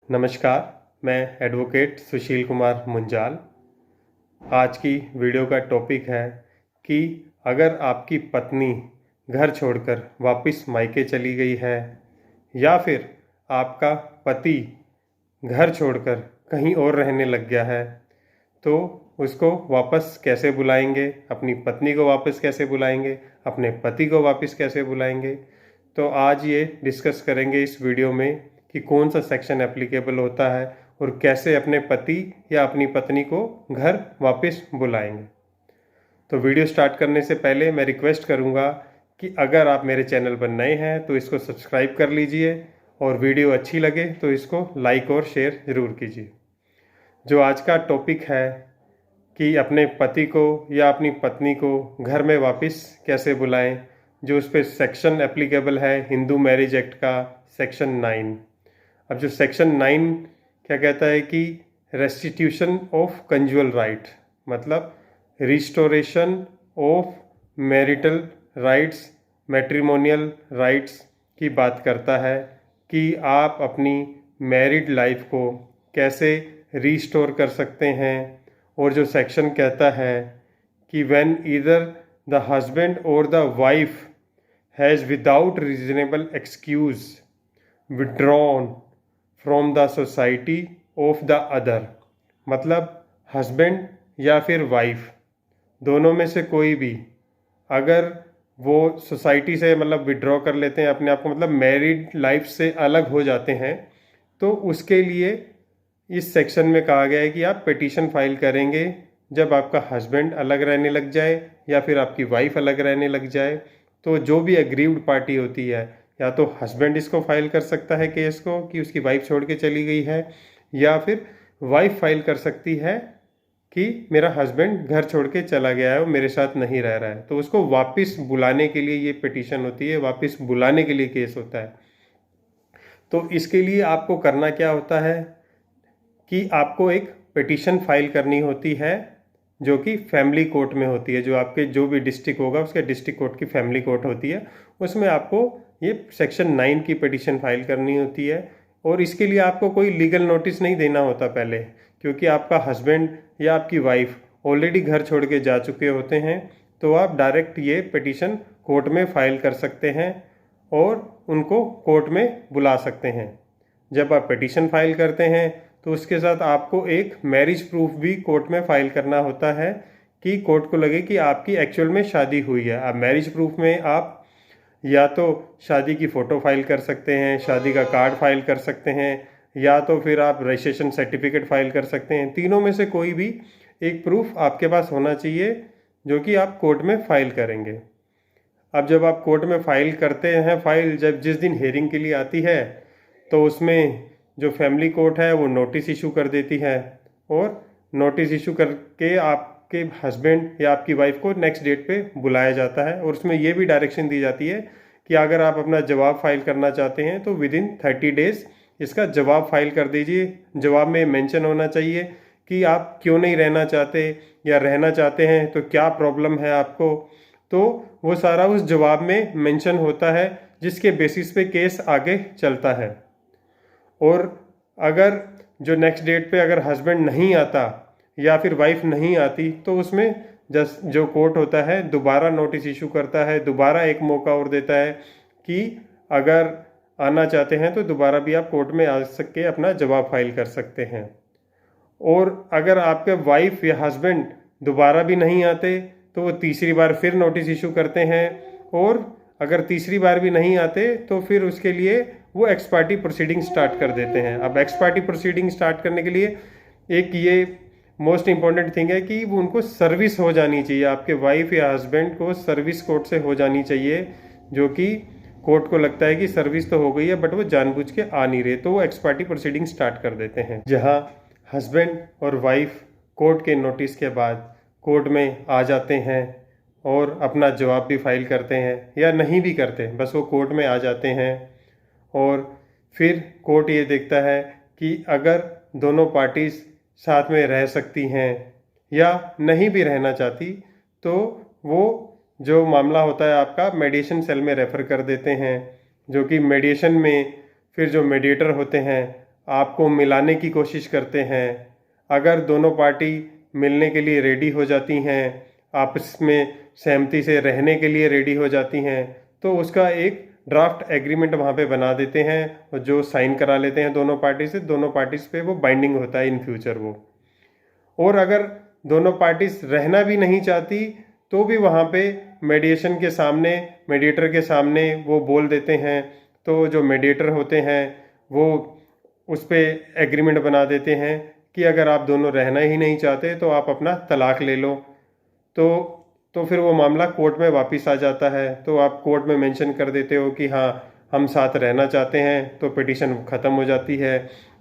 नमस्कार, मैं एडवोकेट सुशील कुमार मुंजाल। आज की वीडियो का टॉपिक है कि अगर आपकी पत्नी घर छोड़कर वापस मायके चली गई है या फिर आपका पति घर छोड़कर कहीं और रहने लग गया है तो उसको वापस कैसे बुलाएंगे, अपनी पत्नी को वापस कैसे बुलाएंगे, अपने पति को वापस कैसे बुलाएंगे। तो आज ये डिस्कस करेंगे इस वीडियो में कि कौन सा सेक्शन एप्लीकेबल होता है और कैसे अपने पति या अपनी पत्नी को घर वापस बुलाएंगे। तो वीडियो स्टार्ट करने से पहले मैं रिक्वेस्ट करूंगा कि अगर आप मेरे चैनल पर नए हैं तो इसको सब्सक्राइब कर लीजिए और वीडियो अच्छी लगे तो इसको लाइक और शेयर ज़रूर कीजिए। जो आज का टॉपिक है कि अपने पति को या अपनी पत्नी को घर में वापस कैसे बुलाएं, जो उस पर सेक्शन एप्लीकेबल है हिंदू मैरिज एक्ट का सेक्शन 9। अब जो सेक्शन 9 क्या कहता है कि रेस्टिट्यूशन ऑफ कंजुअल राइट, मतलब restoration of marital rights, matrimonial rights की बात करता है कि आप अपनी मैरिड लाइफ को कैसे रिस्टोर कर सकते हैं। और जो सेक्शन कहता है कि व्हेन ईदर द हस्बैंड और the wife has without reasonable excuse withdrawn from the society of the other, मतलब हस्बैंड या फिर वाइफ दोनों में से कोई भी अगर वो सोसाइटी से मतलब विड्रॉ कर लेते हैं अपने आप को, मतलब मैरिड लाइफ से अलग हो जाते हैं, तो उसके लिए इस सेक्शन में कहा गया है कि आप पिटीशन फाइल करेंगे जब आपका हस्बैंड अलग रहने लग जाए या फिर आपकी वाइफ अलग रहने लग जाए। तो जो भी एग्रीव्ड पार्टी होती है, या तो हस्बैंड इसको फाइल कर सकता है केस को कि उसकी वाइफ छोड़ के चली गई है, या फिर वाइफ फाइल कर सकती है कि मेरा हस्बैंड घर छोड़ के चला गया है और मेरे साथ नहीं रह रहा है। तो उसको वापस बुलाने के लिए ये पिटीशन होती है, वापस बुलाने के लिए केस होता है। तो इसके लिए आपको करना क्या होता है कि आपको एक पिटीशन फाइल करनी होती है जो कि फैमिली कोर्ट में होती है। जो आपके जो भी डिस्ट्रिक्ट होगा उसके डिस्ट्रिक्ट कोर्ट की फैमिली कोर्ट होती है, उसमें आपको ये सेक्शन 9 की पिटीशन फाइल करनी होती है। और इसके लिए आपको कोई लीगल नोटिस नहीं देना होता पहले, क्योंकि आपका हस्बैंड या आपकी वाइफ ऑलरेडी घर छोड़ के जा चुके होते हैं। तो आप डायरेक्ट ये पिटीशन कोर्ट में फाइल कर सकते हैं और उनको कोर्ट में बुला सकते हैं। जब आप पिटीशन फाइल करते हैं तो उसके साथ आपको एक मैरिज प्रूफ भी कोर्ट में फाइल करना होता है कि कोर्ट को लगे कि आपकी एक्चुअल में शादी हुई है। अब मैरिज प्रूफ में आप या तो शादी की फ़ोटो फाइल कर सकते हैं, शादी का कार्ड फाइल कर सकते हैं, या तो फिर आप रजिस्ट्रेशन सर्टिफिकेट फाइल कर सकते हैं। तीनों में से कोई भी एक प्रूफ आपके पास होना चाहिए जो कि आप कोर्ट में फाइल करेंगे। अब जब आप कोर्ट में फाइल करते हैं, फाइल जब जिस दिन हेयरिंग के लिए आती है तो उसमें जो फैमिली कोर्ट है वो नोटिस इशू कर देती है, और नोटिस इशू करके आपके हस्बैंड या आपकी वाइफ को नेक्स्ट डेट पे बुलाया जाता है। और उसमें ये भी डायरेक्शन दी जाती है कि अगर आप अपना जवाब फाइल करना चाहते हैं तो विद इन 30 डेज इसका जवाब फाइल कर दीजिए। जवाब में मेंशन होना चाहिए कि आप क्यों नहीं रहना चाहते, या रहना चाहते हैं तो क्या प्रॉब्लम है आपको। तो वो सारा उस जवाब में मेंशन होता है, जिसके बेसिस पे केस आगे चलता है। और अगर जो नेक्स्ट डेट पे अगर हस्बैंड नहीं आता या फिर वाइफ नहीं आती तो उसमें जो कोर्ट होता है दोबारा नोटिस इशू करता है, दोबारा एक मौका और देता है कि अगर आना चाहते हैं तो दोबारा भी आप कोर्ट में आ सके अपना जवाब फाइल कर सकते हैं। और अगर आपके वाइफ या हस्बैंड दोबारा भी नहीं आते तो वो तीसरी बार फिर नोटिस इशू करते हैं, और अगर तीसरी बार भी नहीं आते तो फिर उसके लिए वो एक्स पार्टी प्रोसीडिंग स्टार्ट कर देते हैं। अब एक्स पार्टी प्रोसीडिंग स्टार्ट करने के लिए एक ये मोस्ट इम्पॉर्टेंट थिंग है कि वो उनको सर्विस हो जानी चाहिए, आपके वाइफ या हस्बैंड को सर्विस कोर्ट से हो जानी चाहिए, जो कि कोर्ट को लगता है कि सर्विस तो हो गई है बट वो जानबूझ के आ नहीं रहे, तो वो एक्स पार्टी प्रोसीडिंग स्टार्ट कर देते हैं। जहाँ हस्बैंड और वाइफ कोर्ट के नोटिस के बाद कोर्ट में आ जाते हैं और अपना जवाब भी फाइल करते हैं, या नहीं भी करते, बस वो कोर्ट में आ जाते हैं। और फिर कोर्ट ये देखता है कि अगर दोनों पार्टीज साथ में रह सकती हैं या नहीं भी रहना चाहती तो वो जो मामला होता है आपका मेडिएशन सेल में रेफ़र कर देते हैं, जो कि मेडिएशन में फिर जो मीडिएटर होते हैं आपको मिलाने की कोशिश करते हैं। अगर दोनों पार्टी मिलने के लिए रेडी हो जाती हैं, आपस में सहमति से रहने के लिए रेडी हो जाती हैं, तो उसका एक ड्राफ्ट एग्रीमेंट वहाँ पे बना देते हैं और जो साइन करा लेते हैं दोनों पार्टी से, दोनों पार्टीज पे वो बाइंडिंग होता है इन फ्यूचर वो। और अगर दोनों पार्टीज रहना भी नहीं चाहती तो भी वहाँ पे मीडिएशन के सामने, मीडिएटर के सामने वो बोल देते हैं, तो जो मीडिएटर होते हैं वो उस पर एग्रीमेंट बना देते हैं कि अगर आप दोनों रहना ही नहीं चाहते तो आप अपना तलाक ले लो। तो फिर वो मामला कोर्ट में वापस आ जाता है। तो आप कोर्ट में मेंशन कर देते हो कि हाँ हम साथ रहना चाहते हैं, तो पिटीशन ख़त्म हो जाती है।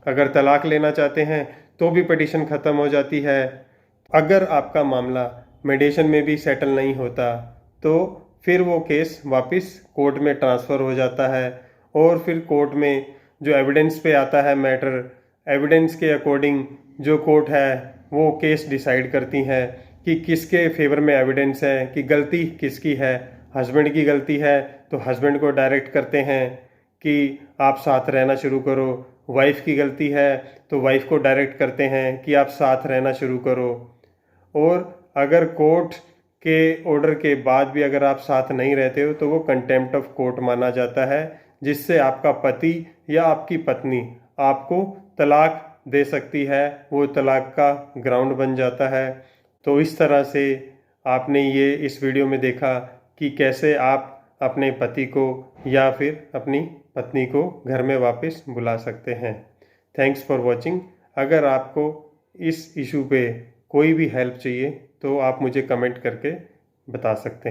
अगर तलाक लेना चाहते हैं तो भी पिटीशन ख़त्म हो जाती है। अगर आपका मामला मीडिएशन में भी सेटल नहीं होता तो फिर वो केस वापस कोर्ट में ट्रांसफ़र हो जाता है और फिर कोर्ट में जो एविडेंस पे आता है मैटर, एविडेंस के अकॉर्डिंग जो कोर्ट है वो केस डिसाइड करती है कि किसके फेवर में एविडेंस है, कि गलती किसकी है। हस्बैंड की गलती है तो हस्बैंड को डायरेक्ट करते हैं कि आप साथ रहना शुरू करो। वाइफ की गलती है तो वाइफ को डायरेक्ट करते हैं कि आप साथ रहना शुरू करो। और अगर कोर्ट के ऑर्डर के बाद भी अगर आप साथ नहीं रहते हो तो वो कंटेम्प्ट ऑफ कोर्ट माना जाता है, जिससे आपका पति या आपकी पत्नी आपको तलाक दे सकती है। वो तलाक का ग्राउंड बन जाता है। तो इस तरह से आपने ये इस वीडियो में देखा कि कैसे आप अपने पति को या फिर अपनी पत्नी को घर में वापस बुला सकते हैं। Thanks for watching. अगर आपको इस इशू पे कोई भी हेल्प चाहिए तो आप मुझे कमेंट करके बता सकते हैं।